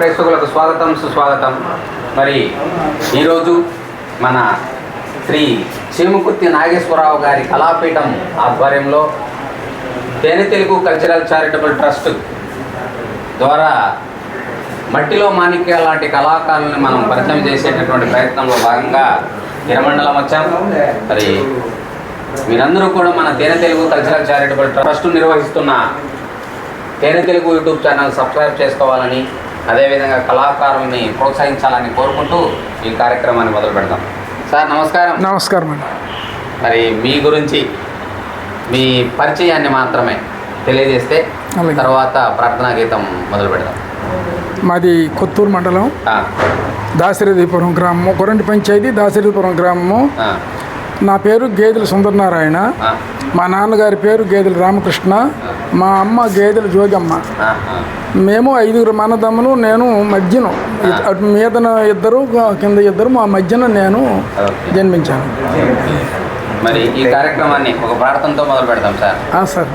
ప్రేక్షకులకు స్వాగతం సుస్వాగతం. మరి ఈరోజు మన శ్రీ చీముకుర్తి నాగేశ్వరరావు గారి కళాపీఠం ఆధ్వర్యంలో తేనె తెలుగు కల్చరల్ చారిటబుల్ ట్రస్ట్ ద్వారా మట్టిలో మాణిక్యాల లాంటి కళాకారులను మనం పరిచయం చేసేటటువంటి ప్రయత్నంలో భాగంగా హిరమండలం వచ్చాము. మరి మీరందరూ కూడా మన తేనె తెలుగు కల్చరల్ చారిటబుల్ ట్రస్ట్ నిర్వహిస్తున్న తేనె తెలుగు యూట్యూబ్ ఛానల్ సబ్స్క్రైబ్ చేసుకోవాలని, అదేవిధంగా కళాకారుల్ని ప్రోత్సహించాలని కోరుకుంటూ ఈ కార్యక్రమాన్ని మొదలు పెడతాం. సార్ నమస్కారం. నమస్కారం అండి. మరి మీ గురించి మీ పరిచయాన్ని మాత్రమే తెలియజేస్తే తర్వాత ప్రార్థనా గీతం మొదలు పెడదాం. మాది కొత్తూరు మండలం దాశరథీపురం గ్రామము, కొరంటి పంచాయతీ దాశరథీపురం గ్రామము. నా పేరు గేదెల సుందరనారాయణ. మా నాన్నగారి పేరు గేదెల రామకృష్ణ. మా అమ్మ గేదెల జోగమ్మ. మేము 5 అన్నదమ్ములు, నేను మధ్యను. అటు మీదన 2 కింద 2, మా మధ్యన నేను జన్మించాను. మరి ఈ కార్యక్రమాన్ని ఒక ప్రార్థనతో మొదలు పెడతాం సార్. సార్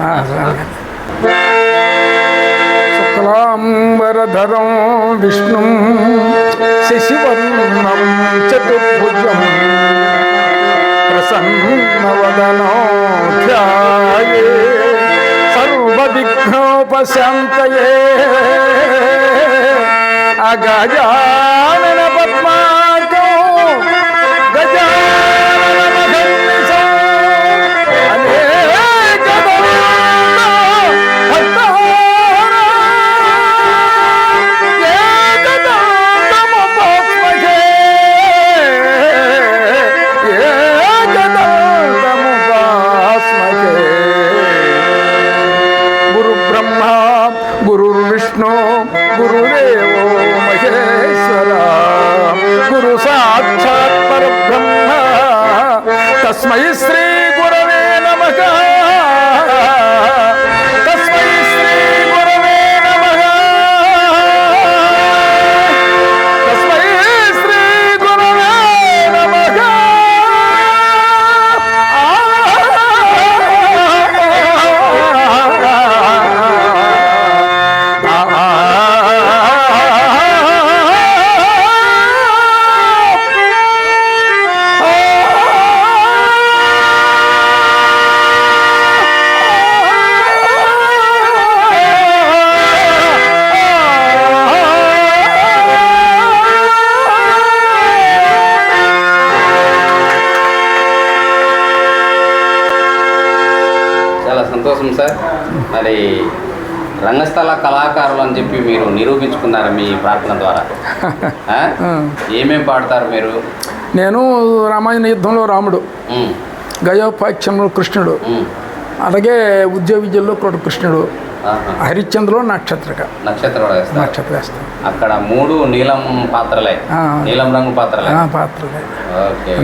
శుక్లాంబరధరం విష్ణుం శశివర్ణం చతుర్భుజం ప్రసన్నవదనో ధ్యాయే సర్వవిఘ్నోపశాంతయే అగజానన పద్మార్గో గజాననమహర్నిశం గురుర్విష్ణు గురుదేవో మహేశ్వర గురు సాక్షాత్ పరబ్రహ్మ తస్మై శ్రీ గురవే నమః. తస్మై శ్రీ గురవే నమః. తస్మై శ్రీ గురవే నమః. సంతోషం సార్. మరి రంగస్థల కళాకారులు అని చెప్పి మీరు నిరూపించుకున్నారు మీ ప్రార్థన ద్వారా. ఏమేం పాడతారు మీరు? నేను రామాయణ యుద్ధంలో రాముడు, గయోపాఖ్యంలో కృష్ణుడు, అలాగే ఉద్యోగ విద్యల్లో కృష్ణుడు, హరిశ్చంద్రలో నక్షత్ర వేస్తాను. అక్కడ 3 నీలం పాత్రలే, నీలం రంగు పాత్రలే.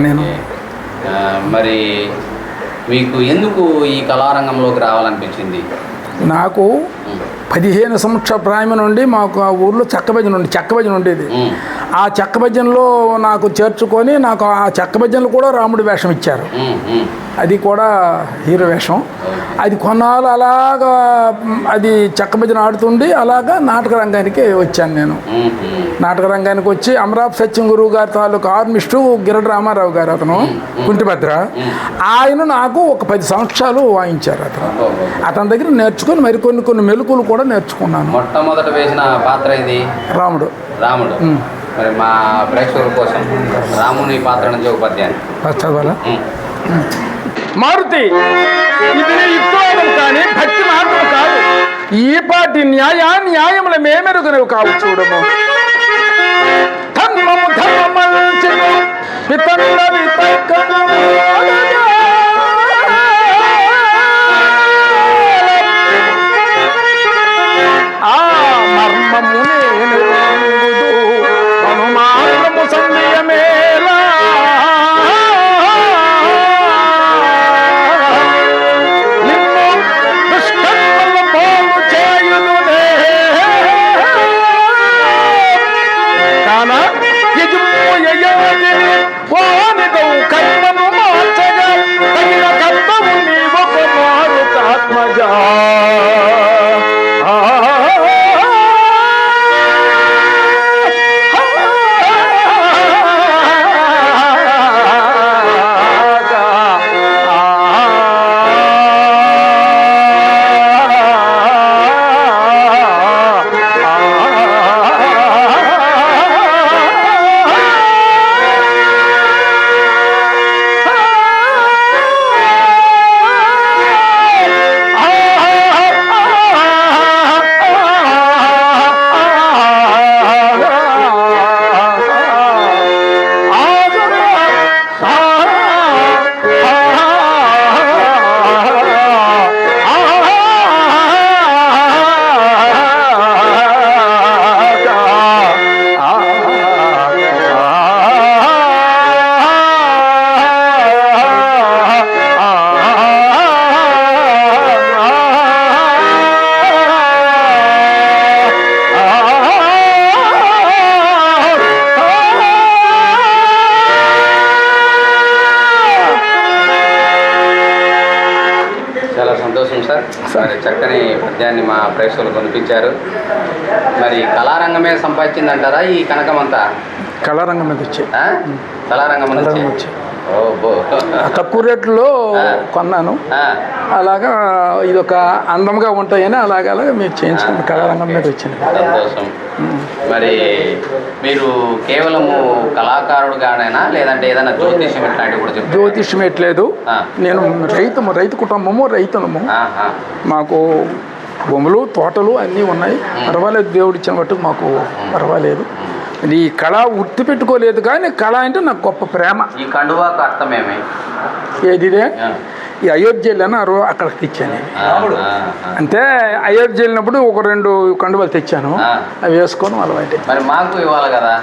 నేను మరి మీకు ఎందుకు ఈ కళారంగంలోకి రావాలనిపించింది? నాకు 15 సంవత్సరాల ప్రాయం నుండి మాకు ఆ ఊర్లో చెక్క భజన ఉండేది. ఆ చెక్క భజనలో నాకు చేర్చుకొని నాకు ఆ చెక్క భజనలు కూడా రాముడి వేషం ఇచ్చారు. అది కూడా హీరో వేషం. అది కొన్నాళ్ళు అలాగా అది చెక్క భజన ఆడుతుండి అలాగా నాటక రంగానికి వచ్చాను. నేను నాటక రంగానికి వచ్చి అమరాపు సత్యం గురువు గారి తాలూకు ఆర్మిస్టు గిరడ రామారావు గారు, అతను కుంటిభద్ర, ఆయన నాకు ఒక 10 సంవత్సరాలు వాయించారు. అతని దగ్గర నేర్చుకుని కొన్ని మెలకువలు కూడా నేర్చుకున్నాను. మొట్టమొదట వేసిన పాత్ర ఇది రాముడు. మరి మా ప్రేక్షకుల కోసం రాముని పాత్ర నుంచి ఒక పద్యాన్ని చదవాలా? మారుతి, ఇది యుక్తవాదం కానీ భక్తి మార్గం కాదు. ఈ పాటి న్యాయముల మేమెరుగునవి కావు చూడము. ధర్మము ధర్మమంచును వితండ వితర్కము ఆ మర్మము నేను అనుమానము సందేయమేలా నిన్ను దుష్కర్మల పాలు చేయుదునే కాన యజము యయాదిని వానిదౌ కర్మను మార్చగా సంతోషం సార్. మరి చక్కని పద్యాన్ని మా ప్రేక్షకులు కనిపించారు. మరి కళారంగమే సంపాదించిందంటారా ఈ కనకం అంతా? కళారంగం మీద వచ్చాయి. కళారంగం వచ్చి తక్కువ రేట్లో కొన్నాను. అలాగా ఇదొక అందంగా ఉంటాయని అలాగా మీరు చేయించుకున్న కళారంగం మీద వచ్చింది. సంతోషం. మరి మీరు కేవలము కళాకారుడుగానేనా లేదంటే ఏదైనా జ్యోతిష్యం ఇట్లాంటివి కూడా చెప్తారా? జ్యోతిష్యం ఎట్లేదు. నేను రైతు కుటుంబము, రైతునము. మాకు భూములు, తోటలు అన్నీ ఉన్నాయి. పర్వాలేదు, దేవుడు ఇచ్చిన మట్టుకు మాకు పర్వాలేదు. ఈ కళ వృత్తి పెట్టుకోలేదు, కానీ కళ అంటే నాకు గొప్ప ప్రేమ. ఈ కండువాకు అర్థమేమి? ఏదిదే ఈ అయోధ్య వెళ్ళాను, అక్కడికి తెచ్చాను. అంటే అయోధ్య వెళ్ళినప్పుడు ఒక 2 కండువాలు తెచ్చాను, అవి వేసుకొని అలవాటు. మరి మాకు ఇవ్వాలి కదా?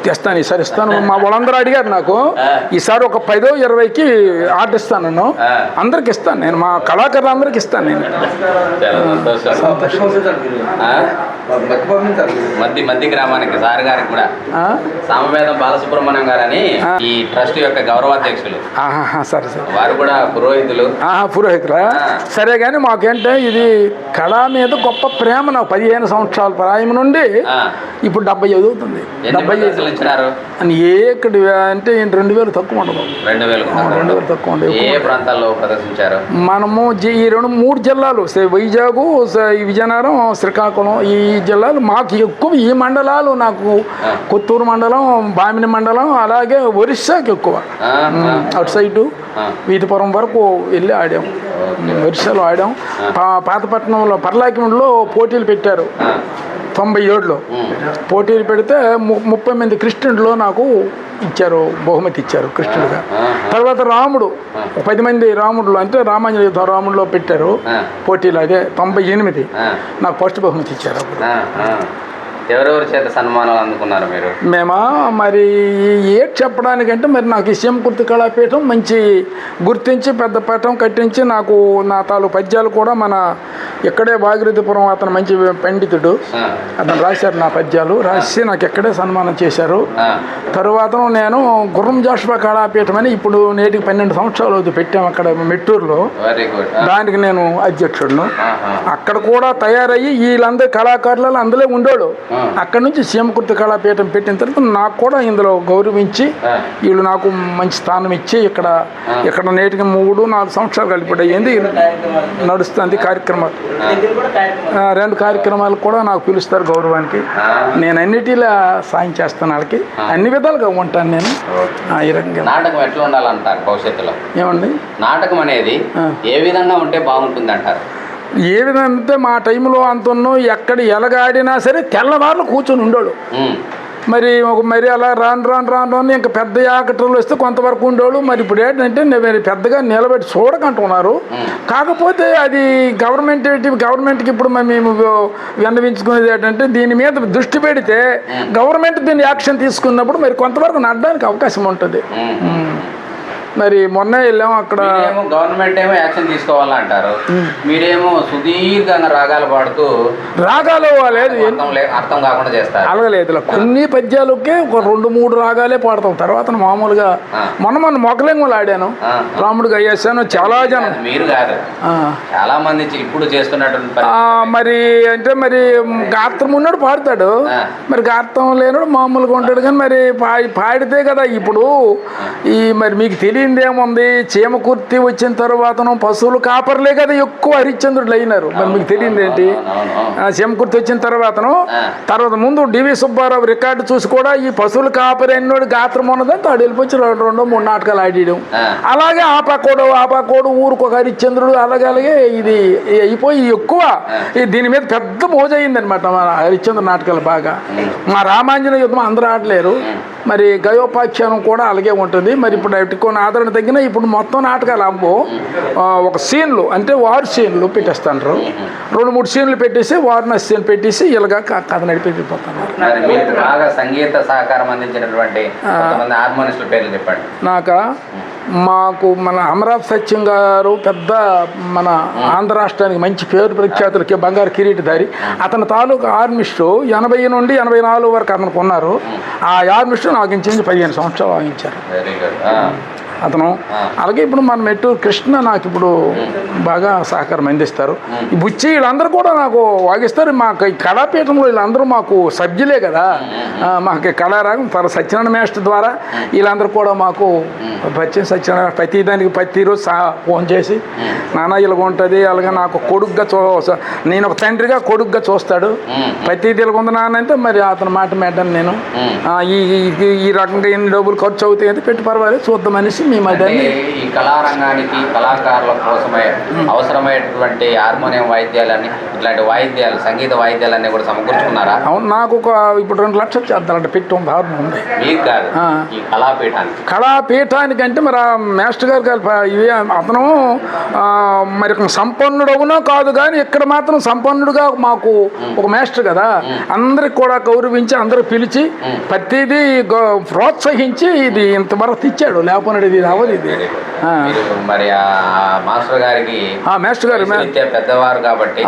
తెస్తాను, ఈసారి ఇస్తాను. మా వాళ్ళందరూ అడిగారు నాకు, ఈసారి ఒక 10-20కి ఆర్డర్ ఇస్తాను. నేను అందరికి ఇస్తాను, నేను మా కళాకారులు అందరికి ఇస్తాను. నేను మధ్య గ్రామానికి సార్ గారికి కూడా సామవేదం బాలసుబ్రహ్మణ్యం గారని ఈ ట్రస్ట్ యొక్క గౌరవాధ్యక్షులు. సరే సరే, వారు కూడా పురోహితులురా? సరే, కానీ మాకేంటే ఇది కళ మీద గొప్ప ప్రేమ. నాకు 15 సంవత్సరాల ప్రాయం నుండి ఇప్పుడు 75 అవుతుంది. 75 అని ఎక్కడి అంటే 2000 తక్కువ ఉండదు. 2000 తక్కువ ఉండదు. ఏ ప్రాంతాల్లో ప్రదర్శించారు? మనము ఈ 2-3 జిల్లాలు, వైజాగ్, విజయనగరం, శ్రీకాకుళం, ఈ జిల్లాలు మాకు ఎక్కువ. ఈ మండలాలు నాకు కొత్తూరు మండలం, బామిని మండలం, అలాగే ఒరిస్సాకి ఎక్కువ. అటు సైడు వీధిపురం వరకు వెళ్ళి ఆడాం, ఒరిస్సాలో ఆడాం. పాతపట్నంలో పర్లాకిలో పోటీలు పెట్టారు 97లో. పోటీలు పెడితే 30 మంది కృష్ణుడిలో నాకు ఇచ్చారు, బహుమతి ఇచ్చారు కృష్ణుడిగా. తర్వాత రాముడు 10 మంది రాముడులో, అంటే రామాంజనేయ యుద్ధం రాముడిలో పెట్టారు పోటీలు. అదే 98 నాకు ఫస్ట్ బహుమతి ఇచ్చారు. ఎవరెవరి చేత సన్మానాలు అందుకున్నారు మీరు? మేమా మరి ఏది చెప్పడానికంటే, మరి నాకు ఈ శివమకుర్తి కళాపీఠం మంచి గుర్తించి పెద్ద పీఠం కట్టించి నాకు నా తాలూ పద్యాలు కూడా మన ఇక్కడే భాగీరథపురం అతను మంచి పండితుడు, అతను రాశారు నా పద్యాలు, రాసి నాకు ఇక్కడే సన్మానం చేశారు. తరువాత నేను గుర్రం జాషువా కళాపీఠం అని ఇప్పుడు నేటికి 12 సంవత్సరాలు అవుతుంది పెట్టాము అక్కడ మెట్టూరులో. దానికి నేను అధ్యక్షుడును. అక్కడ కూడా తయారయ్యి వీళ్ళందరూ కళాకారులలో అందులో ఉండేవాడు. అక్కడ నుంచి శివమకుర్తి కళాపీఠం పెట్టిన తర్వాత నాకు కూడా ఇందులో గౌరవించి వీళ్ళు నాకు మంచి స్థానం ఇచ్చి ఇక్కడ నేటికి 3-4 సంవత్సరాలు కలిపి నడుస్తుంది కార్యక్రమాలు. 2 కార్యక్రమాలు కూడా నాకు పిలుస్తారు గౌరవానికి. నేను అన్నిటిలా సాయం చేస్తాను వాళ్ళకి, అన్ని విధాలుగా ఉంటాను నేను. ఈ రకంగా నాటకం ఎట్లా ఉండాలంటారు భవిష్యత్తులో? ఏమండి, నాటకం అనేది ఏ విధంగా ఉంటే బాగుంటుంది అంటారు? ఏ విధంగా అంటే మా టైంలో అంతను ఎక్కడ ఎలగాడినా సరే తెల్లవారులు కూర్చొని ఉండేవాడు. మరి అలా రాను ఇంకా పెద్ద యాకటర్లు వస్తే కొంతవరకు ఉండేవాళ్ళు. మరి ఇప్పుడు ఏంటంటే మీరు పెద్దగా నిలబెట్టి చూడకంటున్నారు. కాకపోతే అది గవర్నమెంట్కి ఇప్పుడు మేము విన్నవించుకునేది ఏంటంటే, దీని మీద దృష్టి పెడితే గవర్నమెంట్ దీన్ని యాక్షన్ తీసుకున్నప్పుడు మరి కొంతవరకు నడడానికి అవకాశం ఉంటుంది. మరి మొన్న వెళ్ళాము అక్కడ. గవర్నమెంట్ ఏమో యాక్షన్ తీసుకోవాలంటారు, మీరేమో సుదీర్ఘంగా రాగాలు పాడుతూ రాగాలు అర్థం కాకుండా చేస్తారు. అలాగలేదు, కొన్ని పద్యాలకే ఒక 2-3 రాగాలే పాడతాం. తర్వాత మామూలుగా మొన్న మొగలింగలు ఆడాను, రాముడిగా అయ్యేసాను. చాలా జనం, మీరు కాదు చాలా మంది ఇప్పుడు చేస్తున్నటువంటి మరి అంటే మరి గాత్రం ఉన్నాడు పాడతాడు, మరి గాత్రం లేనాడు మామూలుగా ఉంటాడు. కానీ మరి పాడితే కదా ఇప్పుడు మరి మీకు తెలియదేముంది, చీమకుర్తి వచ్చిన తర్వాత పశువులు కాపర్లే కదా ఎక్కువ హరిశ్చంద్రుడు అయినారు. మరి మీకు తెలియదు ఏంటి? చీమకుర్తి వచ్చిన తర్వాత ముందు డివి సుబ్బారావు రికార్డు చూసి కూడా ఈ పశువులు కాపరి అన్నోడు గాత్రం ఉన్నదని తాడు వెళ్ళిపోయి 2-3 నాటకాలు ఆడియడం. అలాగే ఆపాకోడు ఊరికి ఒక హరిశ్చంద్రుడు, అలాగే ఇది అయిపోయి ఎక్కువ దీని మీద పెద్ద మోజ అయిందనమాట మన హరిశ్చంద్ర నాటకాలు బాగా. మా రామాంజనేయ యుద్ధం అందరూ ఆడలేరు, మరి గయోపాఖ్యానం కూడా అలాగే ఉంటుంది. మరి ఇప్పుడు కొన్ని ఆదరణ తగ్గిన ఇప్పుడు మొత్తం నాటకాలు అమ్మో ఒక సీన్లు అంటే వారు సీన్లు పెట్టేస్తాండ్రు. 2-3 సీన్లు పెట్టేసి వారిన సీన్ పెట్టేసి ఇలాగా కథ నడిపిపోతున్నారు. సంగీత సహకారం అందించినటువంటి పేర్లు చెప్పండి. మాకు మన అమరావతి సత్యం గారు పెద్ద మన ఆంధ్ర రాష్ట్రానికి మంచి పేరు ప్రఖ్యాతులకి బంగారు కిరీటధారి. అతని తాలూకు ఆర్మిస్టు 80 నుండి 84 వరకు అతనికి ఉన్నారు. ఆ ఆర్మిస్టు నాకు ఇంచుమించు 15 సంవత్సరాలు వాయించారు. అతను. అలాగే ఇప్పుడు మన మెట్టూరు కృష్ణ నాకు ఇప్పుడు బాగా సహకారం అందిస్తారు. ఈ బుచ్చి వీళ్ళందరూ కూడా నాకు వాగిస్తారు. మాకు ఈ కళాపీఠంలో వీళ్ళందరూ మాకు సభ్యులే కదా. మాకు కళారాగం సత్యనారాయణ మేస్టర్ ద్వారా వీళ్ళందరూ కూడా మాకు పరిచయం. సత్యనారాయణ ప్రతిదానికి ప్రతిరోజు ఫోన్ చేసి నాన్న ఇలాగ ఉంటుంది, అలాగే నాకు కొడుగ్గా నేను ఒక తండ్రిగా కొడుగ్గా చూస్తాడు. ప్రతిదీ ఇలాగ ఉంది నాన్న అంటే మరి అతని మాట మేడ్డాను నేను. ఈ రకంగా ఎన్ని డబ్బులు ఖర్చు అవుతాయి అంటే పెట్టి పర్వాలేదు చూద్దామనేసి మీ మధ్యాన్ని ఈ కళారంగానికి కళాకారుల కోసమే అవసరమైనటువంటి హార్మోనియం వాయిద్యాలన్నీ ఇట్లాంటి వాయిద్యాలు సంగీత వాయిద్యాలన్నీ కూడా సమకూర్చుకున్నారా? అవును, నాకు ఒక ఇప్పుడు 2 లక్షలు చేద్దామంటే పెట్టి ఉంది ఉంది. మీకు కాదు, ఈ కళాపీఠానికి అంటే మరి ఆ మాస్టర్ గారు ఇవి అతను మరి సంపన్నుడు అవునో కాదు కానీ ఇక్కడ మాత్రం సంపన్నుడుగా మాకు ఒక మాస్టర్ కదా. అందరికి కూడా గౌరవించి అందరూ పిలిచి ప్రతిదీ ప్రోత్సహించి ఇది ఇంతవరకు తెచ్చాడు. లేకపోతే ఇది అవ్వదు. ఇది మరి మాస్టర్ గారికి మాస్టర్ గారు పెద్దవారు కాబట్టి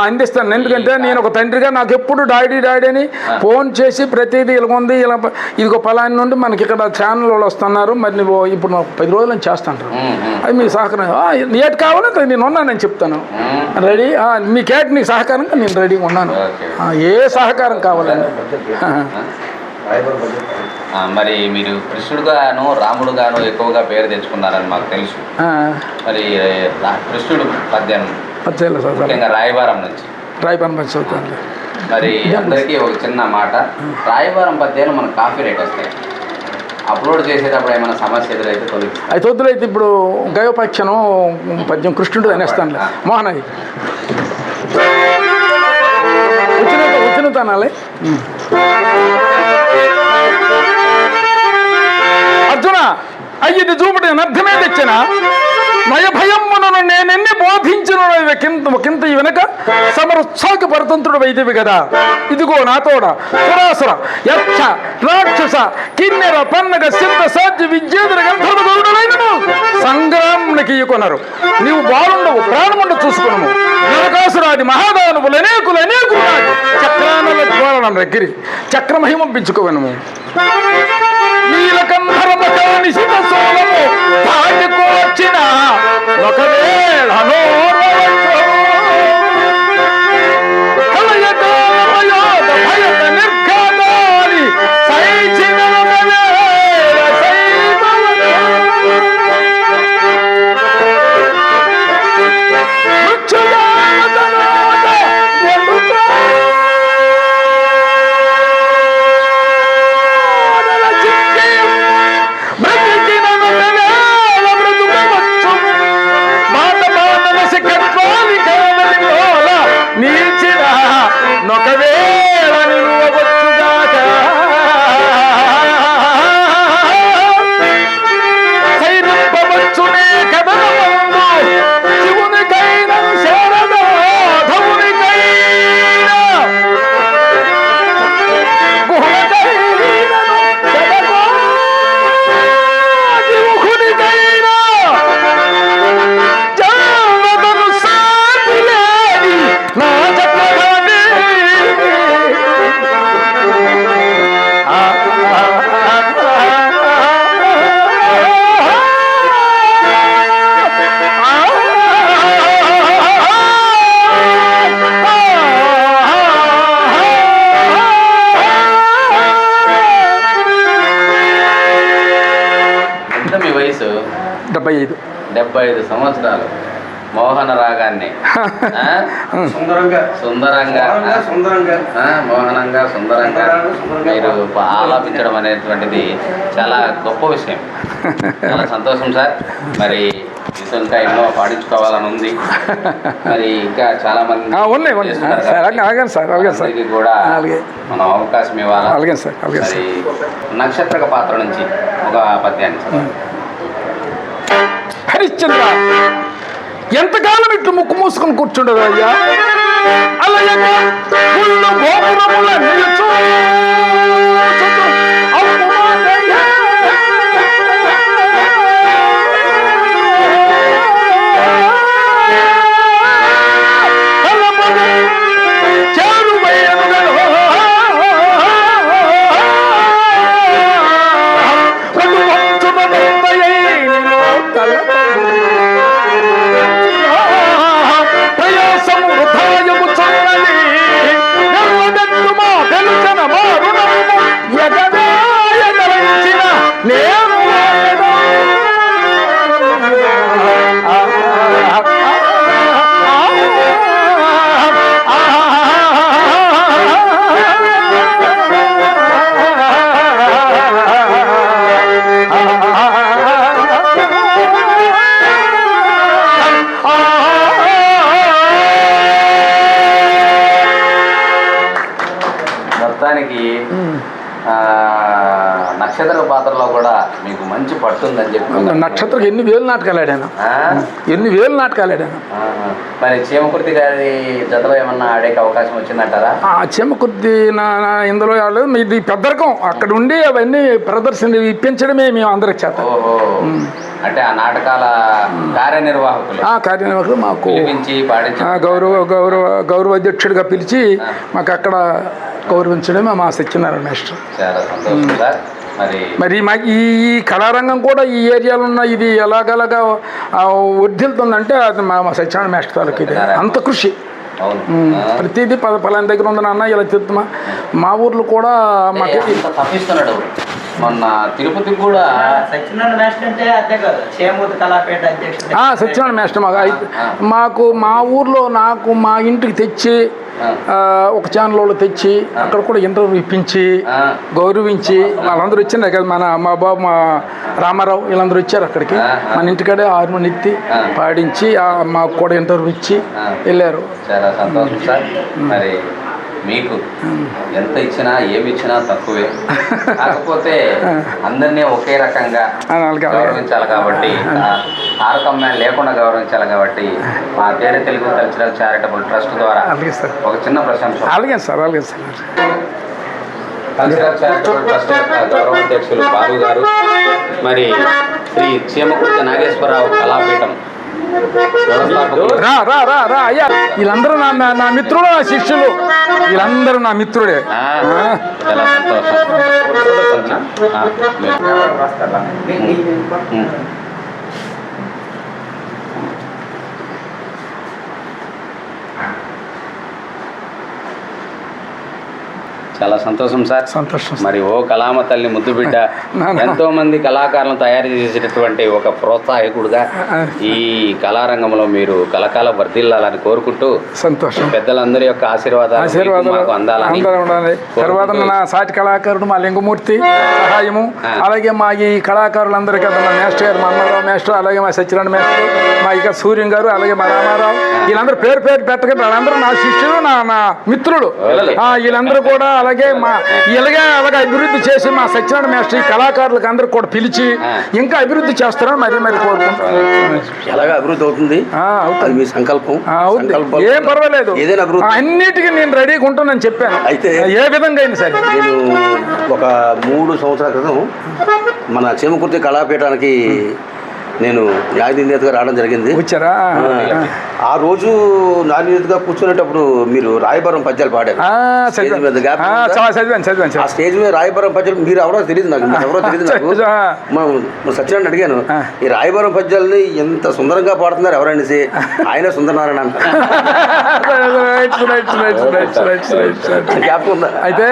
అందిస్తాను. ఎందుకంటే నేను ఒక తండ్రిగా నాకు ఎప్పుడు డాడీ అని ఫోన్ చేసి ప్రతిదీ ఇలా ఉంది, ఇలా ఇదిగో పలాని నుండి మనకి ఇక్కడ ఛానల్ వాళ్ళు వస్తున్నారు, మరి నువ్వు ఇప్పుడు 10 రోజులు నేను చేస్తాను, అది మీ సహకారం ఏటి కావాలంటే నేను ఉన్నానని చెప్తాను. రెడీ మీ కేట్ నీకు సహకారంగా నేను రెడీగా ఉన్నాను. ఏ సహకారం కావాలండి. మరి మీరు కృష్ణుడుగాను రాముడుగాను ఎక్కువగా పేరు తెచ్చుకున్నారని మాకు తెలుసు. మరి కృష్ణుడు పద్యం ముఖ్యంగా రాయబారం నుంచి చదువుతాను. మరి అందరికీ ఒక చిన్న మాట, రాయబారం పద్యాలు మనకు కాపీ రైట్ వస్తాయి. అప్లోడ్ చేసేటప్పుడు ఏమైనా సమస్య ఎదురైతే తొలుగుతుంది. ఇప్పుడు గయోపక్షను పద్యం కృష్ణుడు అనేస్తాను. మోహనయ్య వచ్చిన తనాలే. అర్జున అయ్యది చూపుడు అర్థమే తెచ్చిన నయభయమ్మును నేనెన్ని బోధించిన కింత వెనక సమరుత్సాహ పరతంత్రుడు వైదివి కదా. ఇదిగో నాతోడ పురాసుర యక్ష రాక్షస కిన్నెర పన్నగ సిద్ధ సాధ్య విద్యేంద్ర గంధర్వైనను సంగ్రామునికి కొనరు. నీవు బాలుండవు ప్రాణముండ చూసుకున్నాము. నరకాసురాది మహాదానువులు అనేకులు చక్రానుల ద్వారా దగ్గరి చక్రమహిమం పెంచుకోవనము. నీలకంధరమకానిశిత సోలము దాటికొచ్చిన ఒకవేళ భయత నిర్ఘాతాలి సైచిన వయసు 75 సంవత్సరాలు. మోహన రాగాన్ని మోహనంగా సుందరంగా మీరు ఆలాపించడం అనేటువంటిది చాలా గొప్ప విషయం. చాలా సంతోషం సార్. మరి మీతో ఇంకా ఎన్నో పాటించుకోవాలని ఉంది. మరి ఇంకా చాలా మంది కూడా మనం అవకాశం ఇవ్వాలి. మరి నక్షత్రక పాత్ర నుంచి ఒక పద్యాన్ని సార్. హరిశ్చంద్ర ఎంతకాలం ఇట్లు ముక్కు మూసుకొని కూర్చుండదు అయ్యా. అలాగే చేరువయ్యను నక్షత్ర పాత్రలో కూడా మీకు మంచి పట్టుందని చెప్పి నక్షత్రం ఎన్ని వేలు నాటకాలు ఆడాను, మరి చీమకుర్తి గారి జతలో ఏమన్నా ఆడే అవకాశం వచ్చిందంటారా? ఆ చీమకుర్తి ఇందులో ఆడలేదు, ఇది పెద్దరకం అక్కడ ఉండి అవన్నీ ప్రదర్శన ఇప్పించడమే మేము అందరికి చేత. ఓహో, అంటే ఆ నాటకాల కార్యనిర్వాహకులు మాకు పిలిపించి పాడించి గౌరవ అధ్యక్షుడిగా పిలిచి మాకు అక్కడ గౌరవించడమే మా సత్యనారాయణ మాస్టర్. చాలా సంతోషం సార్. మరి మాకు ఈ కళారంగం కూడా ఈ ఏరియాలో ఉన్న ఇది ఎలాగలాగా వర్ధిల్తుందంటే అది మా సత్యనారాయణ మాస్టర్ తాలూకు ఇది అంత కృషి. ప్రతిదీ పలాని దగ్గర ఉంది నాన్న ఇలా చెప్తున్నా. మా ఊర్లో కూడా మాకు తప్పిస్తున్నాడు. మొన్న తిరుపతికి కూడా సత్యనారాయణ మాస్టర్ అంటే అదే కదా చేమూర్తి కళాపేట అధ్యక్షుడు సత్యనారాయణ మాస్టర్ మాకు మా ఊర్లో నాకు మా ఇంటికి తెచ్చి ఒక ఛానల్ వాళ్ళు తెచ్చి అక్కడ కూడా ఇంటర్వ్యూ ఇప్పించి గౌరవించి వాళ్ళందరూ వచ్చినారు కదా. మా బాబు మా రామారావు వీళ్ళందరూ వచ్చారు అక్కడికి. మన ఇంటికాడే హార్మోన్ ఎత్తి పాడించి మాకు కూడా ఇంటర్వ్యూ ఇచ్చి వెళ్ళారు. చాలా సంతోషం సార్. మరి మీకు ఎంత ఇచ్చినా ఏమి ఇచ్చినా తక్కువే, కాకపోతే అందరినీ ఒకే రకంగా గౌరవించాలి కాబట్టి, తారతమ్యం లేకుండా గౌరవించాలి కాబట్టి మా తేనె తెలుగు కల్చరల్ చారిటబుల్ ట్రస్ట్ ద్వారా ఒక చిన్న ప్రశంస. కల్చరల్ చారిటబుల్ ట్రస్ట్ యొక్క గౌరవ అధ్యక్షులు బాలు గారు, మరి శ్రీ చీమకుర్తి నాగేశ్వరరావు కళాపీఠం అయ్యా వీళ్ళందరూ నా మిత్రులు, నా శిష్యులు, వీళ్ళందరూ నా మిత్రుడే. చాలా సంతోషం. చాలా సంతోషం సార్. సంతోషం. మరి ఓ కళామ తల్లి ముద్దు బిడ్డ ఎంతో మంది కళాకారులను తయారు చేసేటటువంటి ఒక ప్రోత్సాహకుడుగా ఈ కళారంగంలో మీరు కలకాల వర్ధిల్లాలని కోరుకుంటూ, సంతోషం, పెద్దలందరి యొక్క ఆశీర్వాదాలు అందాలని. తర్వాత నా సాటి కళాకారుడు మా లింగమూర్తి సహాయము, అలాగే మా ఈ కళాకారులందరికీ మా మాస్టర్ గారు, మా అన్నరావు మాస్టర్, అలాగే మా సత్యనారాయణ మాస్టర్, మా ఇక సూర్యం గారు, అలాగే మా రామారావు, వీళ్ళందరూ పేరు పెట్టగా వాళ్ళందరూ నా శిష్యులు, నా మిత్రులు. వీళ్ళందరూ కూడా అలాగే అలాగే అభివృద్ధి చేసి మా సత్యనారాయణ మాస్టర్ ఈ కళాకారులకు అందరికి కూడా పిలిచి ఇంకా అభివృద్ధి చేస్తారని మరి కోరుకుంటాను. ఎలాగా అభివృద్ధి అవుతుంది, మీ సంకల్పం ఏం పర్వాలేదు, అన్నిటికీ నేను రెడీగా ఉంటానని చెప్పాను. అయితే ఏ విధంగా అయినా సరే. నేను ఒక 3 సంవత్సరాల క్రితం మన చీమకుర్తి కళాపీఠానికి నేను న్యాయనిధిగా రావడం జరిగింది. వచ్చారా? ఆ రోజు న్యాయనిధిగా కూర్చునేటప్పుడు మీరు రాయబారం పద్యాలు పాడారు. ఆ స్టేజ్ మీద రాయబారం పద్యాలు మీరు ఎవరో తెలియదు నాకు, సత్యనారాయణ అడిగాను, ఈ రాయబారం పద్యాలని ఎంత సుందరంగా పాడుతున్నారు ఎవరనేసి, ఆయన సుందరనారాయణ అంటారు. అయితే